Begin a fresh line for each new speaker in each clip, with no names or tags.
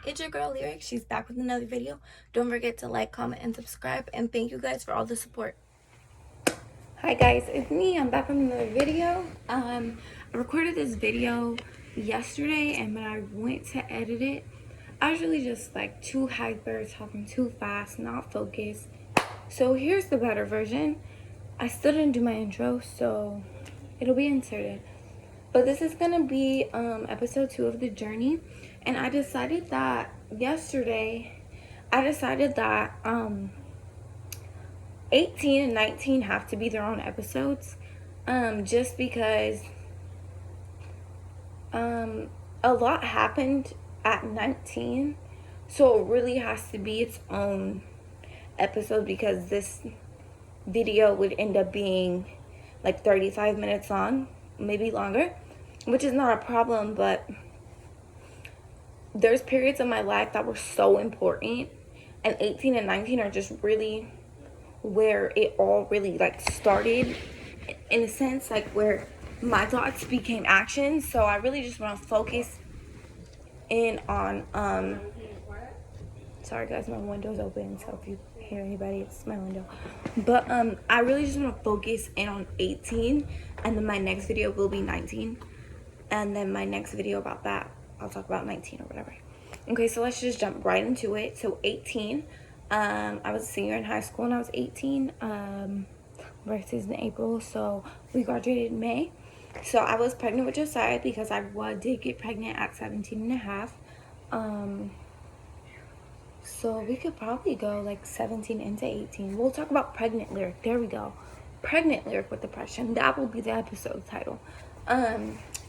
It's your girl Lyric. She's back with another video. Don't forget to like, comment, and subscribe. And thank you guys for all the support. Hi guys, it's me. I'm back with another video. I recorded this video yesterday, and when I went to edit it, I was really just like too hyper, talking too fast, not focused. So here's the better version. I still didn't do my intro, so it'll be inserted. But this is gonna be episode 2 of the journey, and I decided that yesterday 18 and 19 have to be their own episodes, just because a lot happened at 19, so it really has to be its own episode, because this video would end up being like 35 minutes long, maybe longer, which is not a problem. But there's periods of my life that were so important, and 18 and 19 are just really where it all really like started, in a sense, like where my thoughts became action. So I really just want to focus in on sorry guys, my window's open, so if you hear anybody, it's my window. But I really just want to focus in on 18, and then my next video will be 19, and then my next video about that, I'll talk about 19 or whatever. Okay, so let's just jump right into it. So 18, I was a senior in high school and I was 18. Birthday's in April, so we graduated in May. So I was pregnant with Josiah because I did get pregnant at 17 and a half. So we could probably go like 17 into 18. We'll talk about pregnant Lyric. There we go. Pregnant Lyric with depression. That will be the episode title.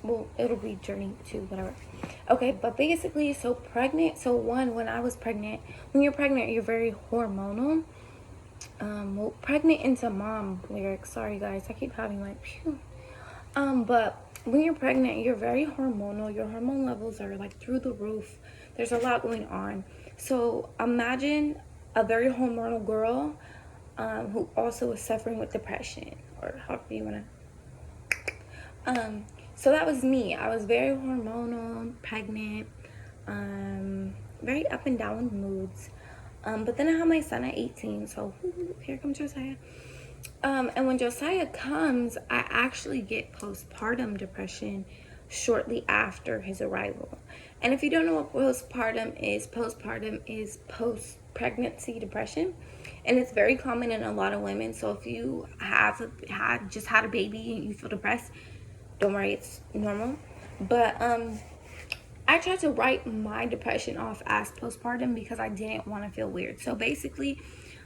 Well, it'll be journey to whatever. Okay, but basically, so pregnant. So when I was pregnant, when you're pregnant, you're very hormonal. Well, pregnant into mom Lyric. Sorry guys, I keep having like phew. But when you're pregnant, you're very hormonal. Your hormone levels are like through the roof. There's a lot going on. So imagine a very hormonal girl who also is suffering with depression, or however you want to. So that was me. I was very hormonal, pregnant, very up and down with moods. But then I had my son at 18, so here comes Josiah. And when Josiah comes, I actually get postpartum depression shortly after his arrival. And if you don't know what postpartum is post-pregnancy depression. And it's very common in a lot of women. So if you just had a baby and you feel depressed, don't worry, it's normal. But I tried to write my depression off as postpartum because I didn't want to feel weird. So basically,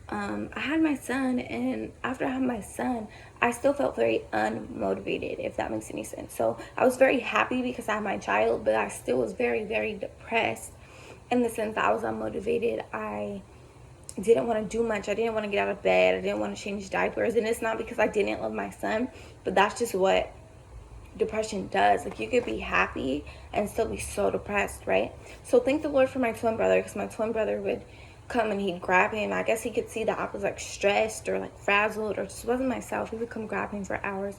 I had my son, and after I had my son, I still felt very unmotivated, if that makes any sense. So I was very happy because I had my child, but I still was very, very depressed in the sense that I was unmotivated. I didn't want to do much. I didn't want to get out of bed. I didn't want to change diapers. And it's not because I didn't love my son, but that's just what depression does. Like, you could be happy and still be so depressed, right? So thank the Lord for my twin brother, because my twin brother would come and he'd grab him. I guess he could see that I was like stressed or like frazzled or just wasn't myself. He would come grab him for hours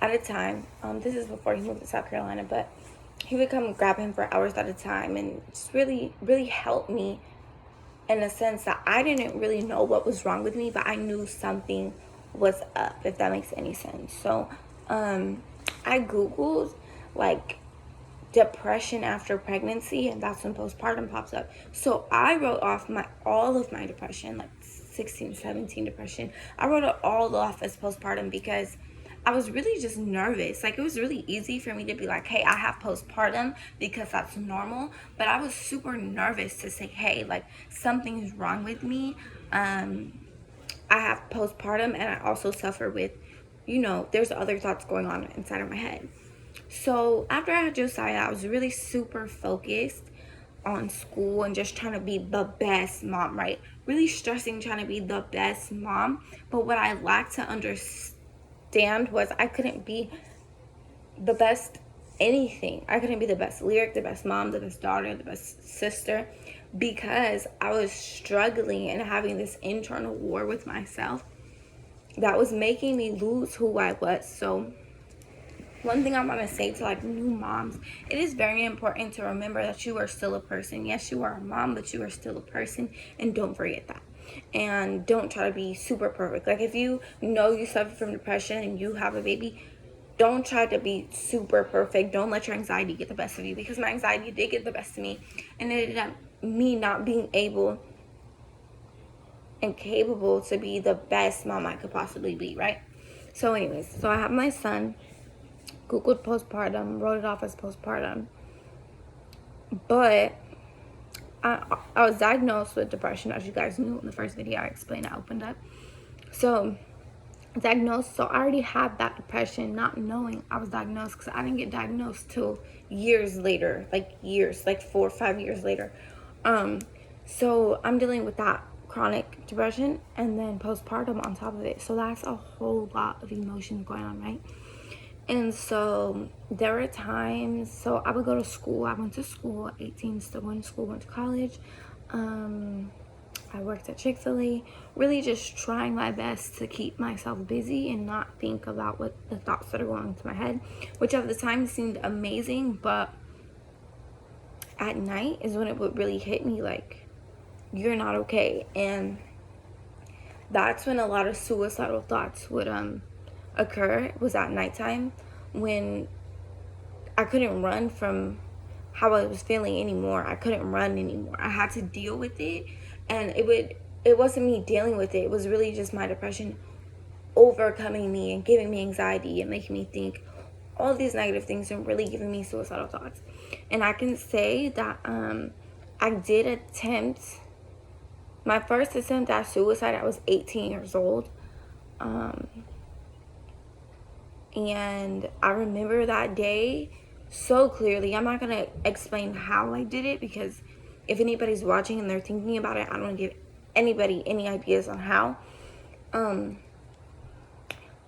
at a time. This is before he moved to South Carolina, but he would come grab him for hours at a time and just really, really help me, in a sense that I didn't really know what was wrong with me, but I knew something was up, if that makes any sense. So I googled like depression after pregnancy, and that's when postpartum pops up. So I wrote off all of my depression, like 16, 17 depression. I wrote it all off as postpartum because I was really just nervous. Like, it was really easy for me to be like, hey, I have postpartum because that's normal. But I was super nervous to say, hey, like, something's wrong with me. I have postpartum, and I also suffer with, there's other thoughts going on inside of my head. So after I had Josiah, I was really super focused on school and just trying to be the best mom, right? Really stressing trying to be the best mom. But what I lacked to understand was I couldn't be the best anything. I couldn't be the best Lyric, the best mom, the best daughter, the best sister, because I was struggling and having this internal war with myself that was making me lose who I was. So one thing I want to say to like new moms, it is very important to remember that you are still a person. Yes, you are a mom, but you are still a person, and don't forget that. And don't try to be super perfect. Like if you know you suffer from depression and you have a baby, don't try to be super perfect. Don't let your anxiety get the best of you, because my anxiety did get the best of me, and it ended up me not being able and capable to be the best mom I could possibly be, right? So anyways, so I have my son, Googled postpartum, wrote it off as postpartum, but I was diagnosed with depression, as you guys knew in the first video I explained. I opened up. So diagnosed, so I already had that depression, not knowing I was diagnosed, because I didn't get diagnosed till years later, like 4 or 5 years later. So I'm dealing with that chronic depression and then postpartum on top of it. So that's a whole lot of emotions going on, right? And so there were times, so I would go to school. I went to school at 18, still going to school, went to college. I worked at Chick-fil-A, really just trying my best to keep myself busy and not think about what the thoughts that are going into my head, which at the time seemed amazing, but at night is when it would really hit me, like, you're not okay. And that's when a lot of suicidal thoughts would occur, was at nighttime, when I couldn't run from how I was feeling anymore. I couldn't run anymore. I had to deal with it, and it wasn't me dealing with it. It was really just my depression overcoming me and giving me anxiety and making me think all these negative things and really giving me suicidal thoughts. And I can say that I did attempt my first attempt at suicide. I was 18 years old. And I remember that day so clearly. I'm not going to explain how I did it, because if anybody's watching and they're thinking about it, I don't want to give anybody any ideas on how.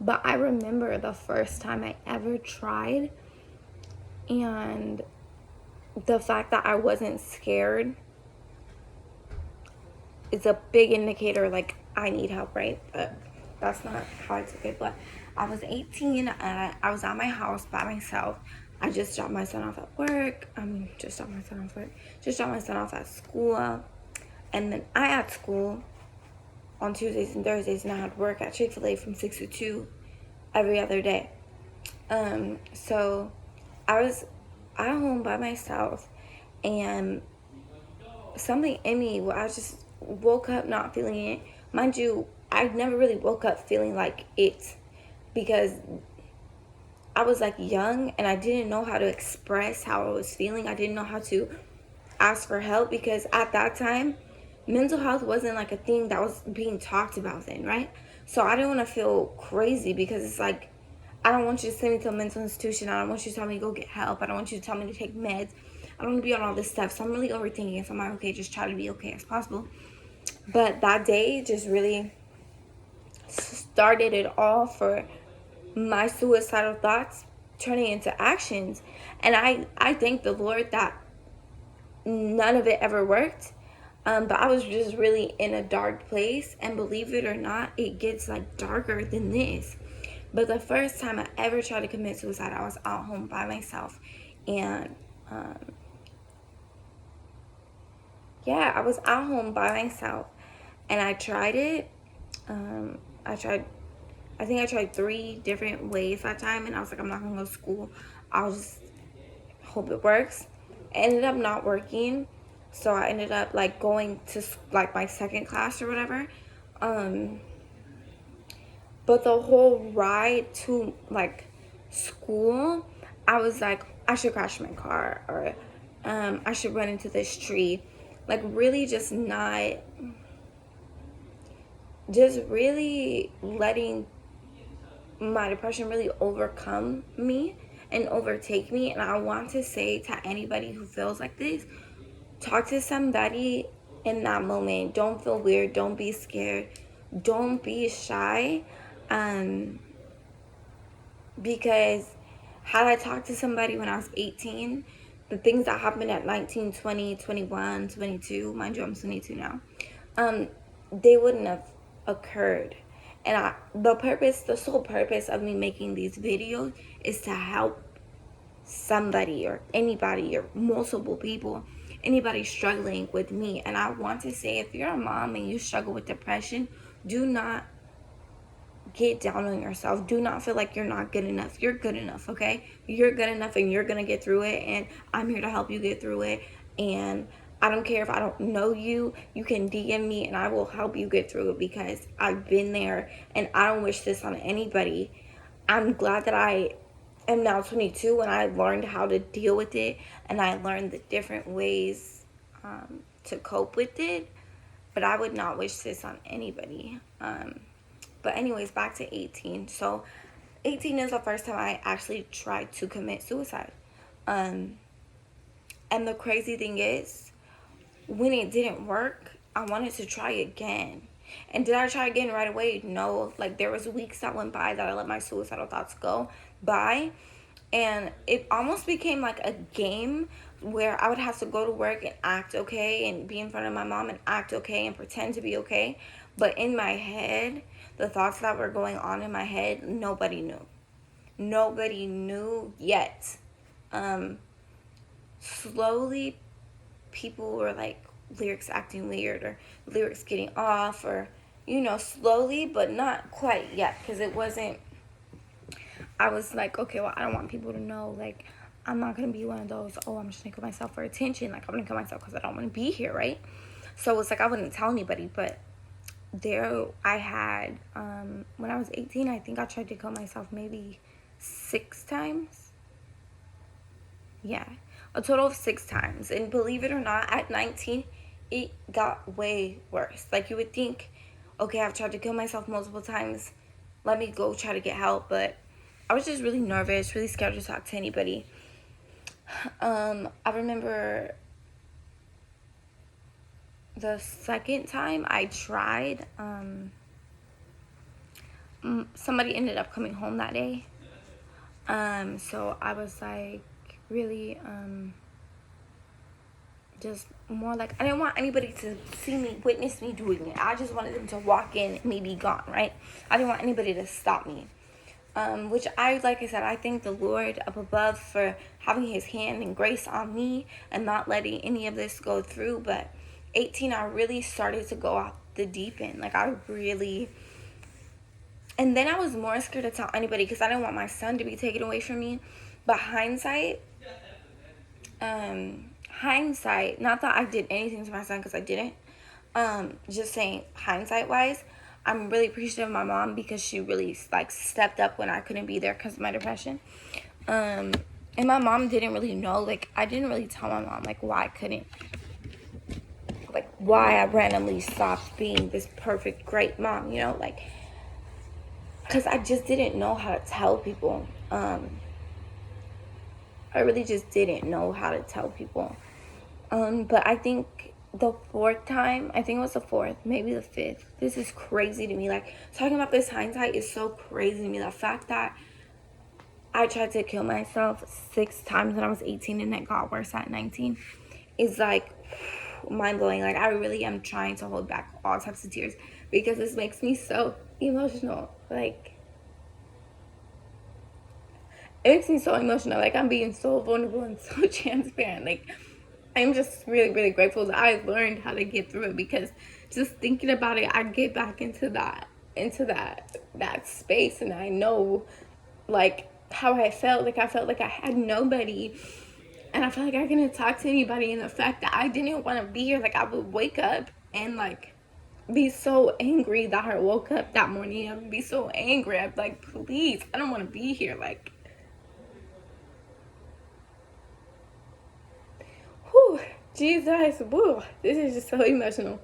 But I remember the first time I ever tried, and the fact that I wasn't scared is a big indicator, like, I need help, right? But that's not how I took it. But I was 18, I was at my house by myself. I just dropped my son off at work. Just dropped my son off at school. And then I had school on Tuesdays and Thursdays, and I had work at Chick-fil-A from 6 to 2 every other day. So I was at home by myself, and something in me, I just woke up not feeling it. Mind you, I never really woke up feeling like it, because I was like young and I didn't know how to express how I was feeling. I didn't know how to ask for help, because at that time mental health wasn't like a thing that was being talked about then, right? So I didn't want to feel crazy, because it's like, I don't want you to send me to a mental institution. I don't want you to tell me to go get help. I don't want you to tell me to take meds. I don't want to be on all this stuff. So I'm really overthinking it. So I'm like, okay, just try to be okay as possible. But that day just really started it all for my suicidal thoughts turning into actions. And I thank the Lord that none of it ever worked. But I was just really in a dark place, and believe it or not, it gets like darker than this. But the first time I ever tried to commit suicide, I was at home by myself, and I was at home by myself, and I tried it. I think I tried 3 different ways that time, and I was like, I'm not gonna go to school. I'll just hope it works. It ended up not working, so I ended up like going to like my second class or whatever. But the whole ride to like school, I was like, I should crash my car, or I should run into this tree. Like really just really letting my depression really overcome me and overtake me. And I want to say to anybody who feels like this, talk to somebody in that moment. Don't feel weird. Don't be scared. Don't be shy. Because had I talked to somebody when I was 18, the things that happened at 19, 20, 21, 22, mind you, I'm 22 now, they wouldn't have occurred. And the sole purpose of me making these videos is to help somebody or anybody or multiple people, anybody struggling with me. And I want to say, if you're a mom and you struggle with depression, do not get down on yourself. Do not feel like you're not good enough. You're good enough, okay? You're good enough, and you're gonna get through it, and I'm here to help you get through it. And I don't care if I don't know you, you can DM me and I will help you get through it, because I've been there, and I don't wish this on anybody. I'm glad that I am now 22 and I learned how to deal with it, and I learned the different ways to cope with it, but I would not wish this on anybody. But anyways, back to 18. So 18 is the first time I actually tried to commit suicide. And the crazy thing is, when it didn't work, I wanted to try again. And did I try again right away? No. Like, there was weeks that went by that I let my suicidal thoughts go by. And it almost became like a game where I would have to go to work and act okay and be in front of my mom and act okay and pretend to be okay. But in my head, the thoughts that were going on in my head, nobody knew. Nobody knew yet. Slowly, people were like, lyrics acting weird, or lyrics getting off, or, slowly, but not quite yet, because it wasn't, I was like, okay, well, I don't want people to know, like, I'm not going to be one of those, oh, I'm just going to kill myself for attention, like, I'm going to kill myself because I don't want to be here, right? So it's like, I wouldn't tell anybody. But there I had, when I was 18, I think I tried to kill myself maybe 6 times. Yeah, a total of 6 times. And believe it or not, at 19, it got way worse. Like, you would think, okay, I've tried to kill myself multiple times, let me go try to get help. But I was just really nervous, really scared to talk to anybody. I remember the second time I tried, somebody ended up coming home that day. So I was like, really, just more like, I didn't want anybody to see me, witness me doing it. I just wanted them to walk in and me be gone, right? I didn't want anybody to stop me. Which like I said, I thank the Lord up above for having his hand and grace on me and not letting any of this go through. But 18, I really started to go off the deep end. Like, I really, and then I was more scared to tell anybody because I didn't want my son to be taken away from me. But hindsight, not that I did anything to my son, because I didn't, just saying hindsight wise, I'm really appreciative of my mom, because she really, like, stepped up when I couldn't be there because of my depression. And my mom didn't really know, like, I didn't really tell my mom, like, why I couldn't, like, why I randomly stopped being this perfect, great mom, like, because I just didn't know how to tell people. I really just didn't know how to tell people. But I think the 4th time, I think it was the 4th, maybe the 5th. This is crazy to me. Like, talking about this hindsight is so crazy to me. The fact that I tried to kill myself 6 times when I was 18 and it got worse at 19 is, like, mind-blowing. Like, I really am trying to hold back all types of tears, because this makes me so emotional. Like, it makes me so emotional. Like, I'm being so vulnerable and so transparent. Like, I'm just really, really grateful that I learned how to get through it, because just thinking about it, I get back into that space, and I know, like, how I felt. Like, I felt like I had nobody, and I felt like I couldn't talk to anybody, and the fact that I didn't want to be here, like, I would wake up and, like, be so angry that I woke up that morning. I would be so angry. I'd be like, please, I don't want to be here. Like, whew, Jesus, whew, this is just so emotional.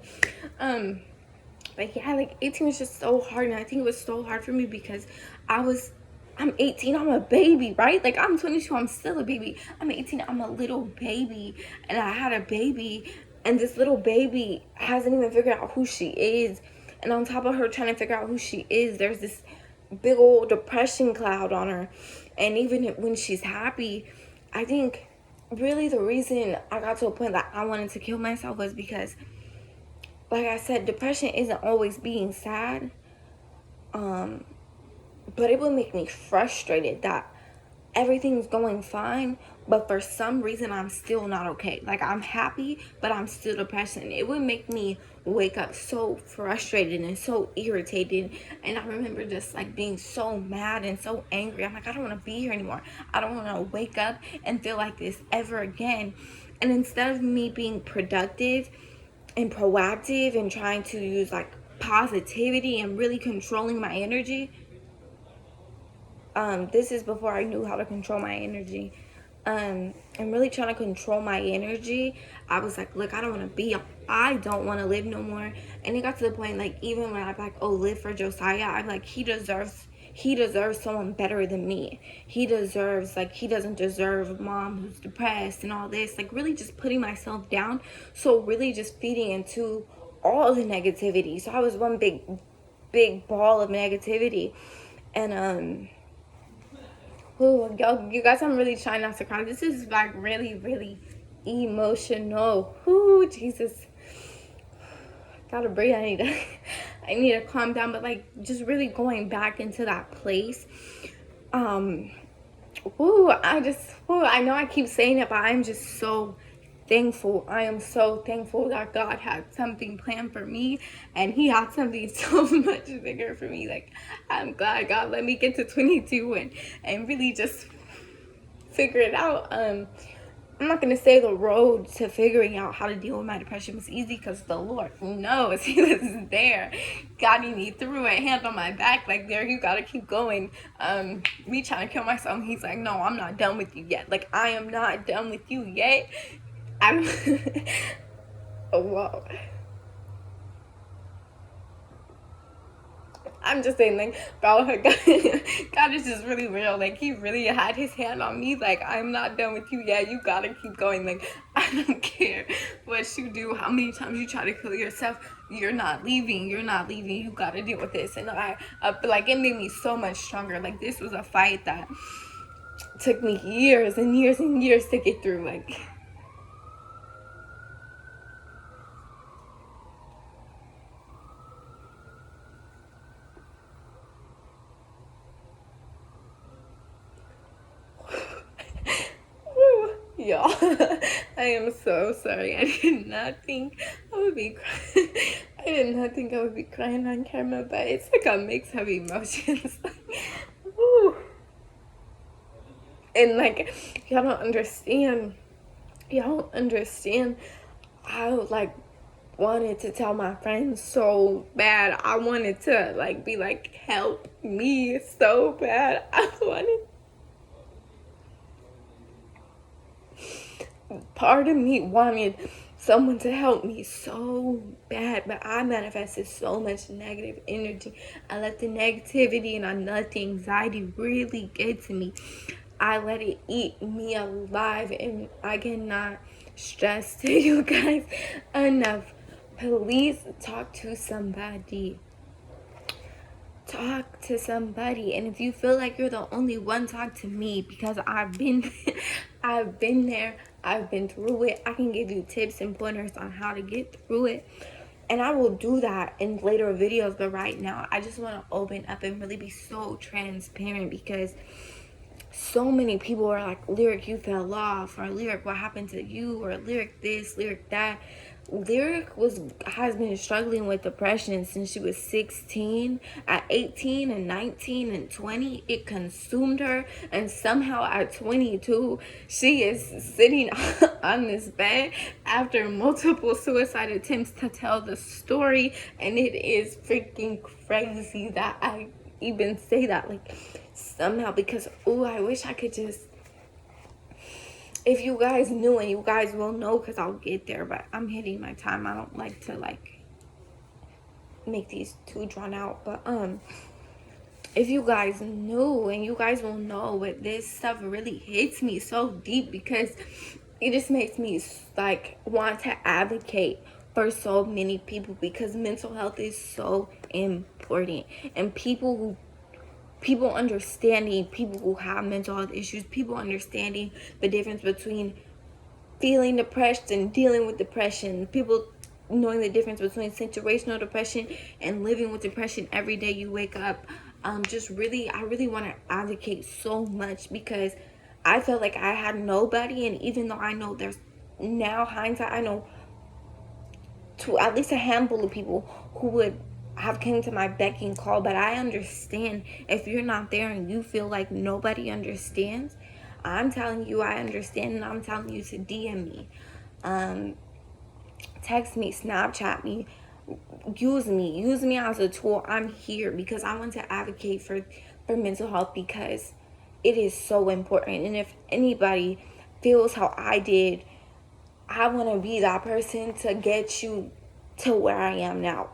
But yeah, like, 18 was just so hard, and I think it was so hard for me because I'm 18, I'm a baby, right? Like, I'm 22, I'm still a baby. I'm 18, I'm a little baby, and I had a baby, and this little baby hasn't even figured out who she is. And on top of her trying to figure out who she is, there's this big old depression cloud on her. And even when she's happy, I think really the reason I got to a point that I wanted to kill myself was because, like I said, depression isn't always being sad. But it would make me frustrated that everything's going fine, but for some reason I'm still not okay. Like, I'm happy, but I'm still depressed. And it would make me wake up so frustrated and so irritated. And I remember just like being so mad and so angry. I'm like, I don't want to be here anymore. I don't want to wake up and feel like this ever again. And instead of me being productive and proactive and trying to use like positivity and really controlling my energy, this is before I knew how to control my energy. And really trying to control my energy, I was like, look, I don't want to live no more. And it got to the point, like, even when I'm like, oh, live for Josiah, I'm like, he deserves someone better than me. He doesn't deserve mom who's depressed and all this. Like, really just putting myself down. So really just feeding into all the negativity. So I was one big ball of negativity. And oh, y'all, you guys, I'm really trying not to cry. This is like really, really emotional. Ooh, Jesus. Gotta breathe. I need to calm down. But like, just really going back into that place. I know I keep saying it, but I'm just so thankful. I am so thankful that God had something planned for me, and he had something so much bigger for me. Like, I'm glad God let me get to 22 and really just figure it out. I'm not gonna say the road to figuring out how to deal with my depression was easy, because the Lord knows he was there, guiding me through it, hand on my back, like, there, you gotta keep going. Me trying to kill myself, he's like, no, I'm not done with you yet. Like, I am not done with you yet. I'm oh, wow. I'm just saying, like, bro, God is just really real. Like, he really had his hand on me. Like, I'm not done with you yet. You gotta keep going. Like, I don't care what you do, how many times you try to kill yourself. You're not leaving. You're not leaving. You gotta deal with this. And like, it made me so much stronger. Like, this was a fight that took me years and years and years to get through. Like, y'all, I am so sorry. I did not think I would be crying. I did not think I would be crying on camera, but it's like a mix of emotions. Woo. And like, y'all don't understand. Y'all don't understand. I like wanted to tell my friends so bad. I wanted to like be like, help me so bad. Part of me wanted someone to help me so bad, but I manifested so much negative energy. I let the negativity and I let the anxiety really get to me. I let it eat me alive, and I cannot stress to you guys enough. Please talk to somebody. Talk to somebody. And if you feel like you're the only one, talk to me, because I've been I've been there. I've been through it. I can give you tips and pointers on how to get through it, and I will do that in later videos. But right now, I just want to open up and really be so transparent, because so many people are like, Lyric, you fell off, or Lyric, what happened to you, or Lyric this, Lyric that. Lyric has been struggling with depression since she was 16. At 18 and 19 and 20, it consumed her, and somehow at 22, she is sitting on this bed after multiple suicide attempts to tell the story. And it is freaking crazy that I even say that, like, somehow, because I wish I could just, if you guys knew, and you guys will know, because I'll get there, but I'm hitting my time. I don't like to like make these too drawn out, but if you guys knew, and you guys will know, but this stuff really hits me so deep, because it just makes me like want to advocate for so many people, because mental health is so important. And people understanding, people who have mental health issues, people understanding the difference between feeling depressed and dealing with depression, people knowing the difference between situational depression and living with depression every day you wake up. Just really, I really want to advocate so much because I felt like I had nobody, and even though I know there's now hindsight, I know to at least a handful of people who would have came to my beck and call, but I understand if you're not there and you feel like nobody understands. I'm telling you I understand, and I'm telling you to DM me, text me, Snapchat me, use me as a tool. I'm here because I want to advocate for mental health because it is so important. And if anybody feels how I did, I want to be that person to get you to where I am now.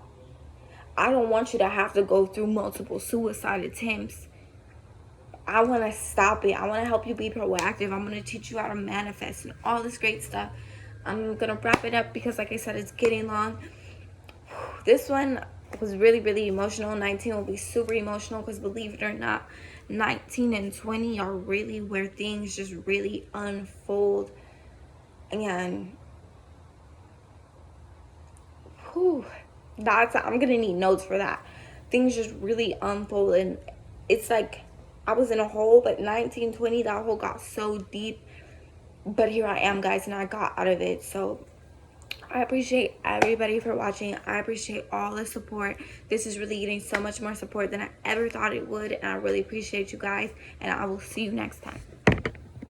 I don't want you to have to go through multiple suicide attempts. I want to stop it. I want to help you be proactive. I'm going to teach you how to manifest and all this great stuff. I'm going to wrap it up because, like I said, it's getting long. This one was really, really emotional. 19 will be super emotional because, believe it or not, 19 and 20 are really where things just really unfold. And I'm gonna need notes for that. Things just really unfold, and it's like I was in a hole, but 1920, that hole got so deep. But here I am, guys, and I got out of it. So I appreciate everybody for watching. I appreciate all the support. This is really getting so much more support than I ever thought it would, and I really appreciate you guys, and I will see you next time.